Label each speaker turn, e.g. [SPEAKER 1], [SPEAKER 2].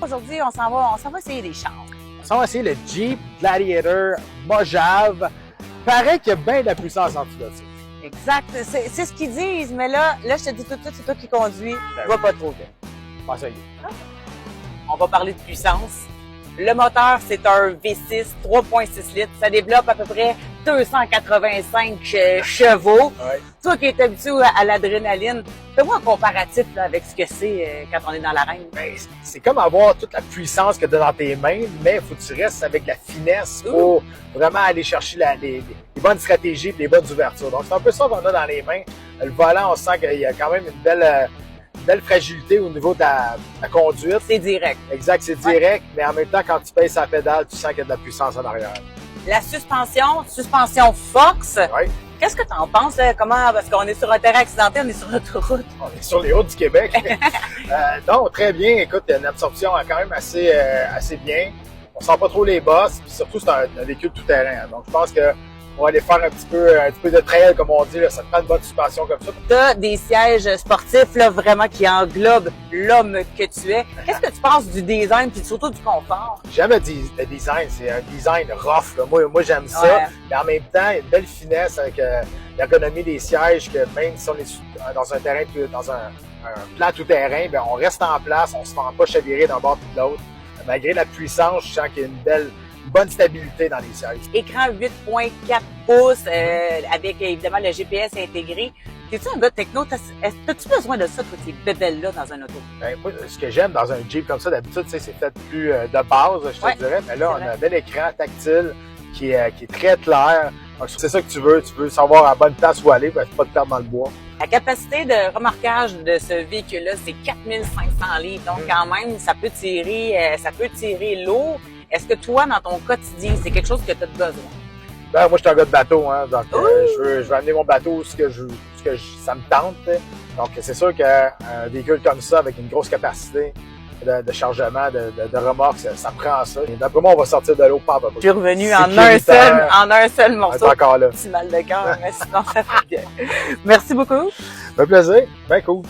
[SPEAKER 1] Aujourd'hui, on s'en va essayer des chars.
[SPEAKER 2] On va essayer le Jeep Gladiator Mojave. Paraît qu'il y a bien de la puissance en dessous de ça.
[SPEAKER 1] Exact. C'est ce qu'ils disent, mais là, je te dis tout de suite, c'est toi qui conduis. Va pas trop vite.
[SPEAKER 2] Bon, ça y est.
[SPEAKER 1] On va parler de puissance. Le moteur, c'est un V6 3.6 litres. Ça développe à peu près 285 chevaux.
[SPEAKER 2] Ouais.
[SPEAKER 1] Toi qui es habitué à l'adrénaline, fais-moi un comparatif là, avec ce que c'est quand on est dans l'arène.
[SPEAKER 2] Ben, c'est comme avoir toute la puissance que tu as dans tes mains, mais il faut que tu restes avec la finesse pour vraiment aller chercher les bonnes stratégies et les bonnes ouvertures. Donc, c'est un peu ça qu'on a dans les mains. Le volant, on sent qu'il y a quand même une belle fragilité au niveau de la conduite.
[SPEAKER 1] C'est direct.
[SPEAKER 2] Exact, c'est direct, mais en même temps, quand tu pèses sa pédale, tu sens qu'il y a de la puissance en arrière.
[SPEAKER 1] La suspension Fox.
[SPEAKER 2] Ouais.
[SPEAKER 1] Qu'est-ce que tu en penses? Parce qu'on est sur un terrain accidenté, on est sur l'autoroute.
[SPEAKER 2] On est sur les routes du Québec. Donc, très bien. Écoute, il y a une absorption quand même assez bien. On sent pas trop les bosses, puis surtout, c'est un véhicule tout-terrain. Donc, je pense que on va aller faire un petit peu de trail, comme on dit. Là. Ça te prend une bonne suspension comme ça.
[SPEAKER 1] Tu as des sièges sportifs là, vraiment qui englobent l'homme que tu es. Qu'est-ce que tu penses du design puis surtout du confort?
[SPEAKER 2] J'aime le design. C'est un design rough. Là. Moi j'aime ça.
[SPEAKER 1] Ouais.
[SPEAKER 2] Mais en même temps, il y a une belle finesse avec l'ergonomie des sièges, que même si on est dans un terrain, dans un plan tout-terrain, ben on reste en place, on se fait pas chavirer d'un bord puis de l'autre. Malgré la puissance, je sens qu'il y a une bonne stabilité dans les sièges.
[SPEAKER 1] Écran 8.4 pouces avec évidemment le GPS intégré. T'es-tu un gars de techno? T'as-tu besoin de ça, toutes ces pédales-là dans un auto?
[SPEAKER 2] Ben, moi, ce que j'aime dans un Jeep comme ça, d'habitude, c'est peut-être plus de base, je te dirais. Mais là, on a un bel écran tactile qui est très clair. Donc, c'est ça que tu veux savoir à la bonne place où aller, pas te perdre dans le bois.
[SPEAKER 1] La capacité de remorquage de ce véhicule-là, c'est 4500 litres. Donc, quand même, ça peut tirer lourd. Est-ce que toi, dans ton quotidien, c'est quelque chose que tu as besoin?
[SPEAKER 2] Ben, moi, je suis un gars de bateau, hein. Donc, je veux amener mon bateau où ça me tente. Donc, c'est sûr qu'un véhicule comme ça, avec une grosse capacité de chargement, de remorque, ça prend ça. Et d'après moi, on va sortir de l'eau par
[SPEAKER 1] Je suis revenu en un seul morceau.
[SPEAKER 2] On est encore là.
[SPEAKER 1] Petit mal de cœur, mais sinon, ça fait bien. Merci beaucoup.
[SPEAKER 2] Ça fait plaisir. Ben cool.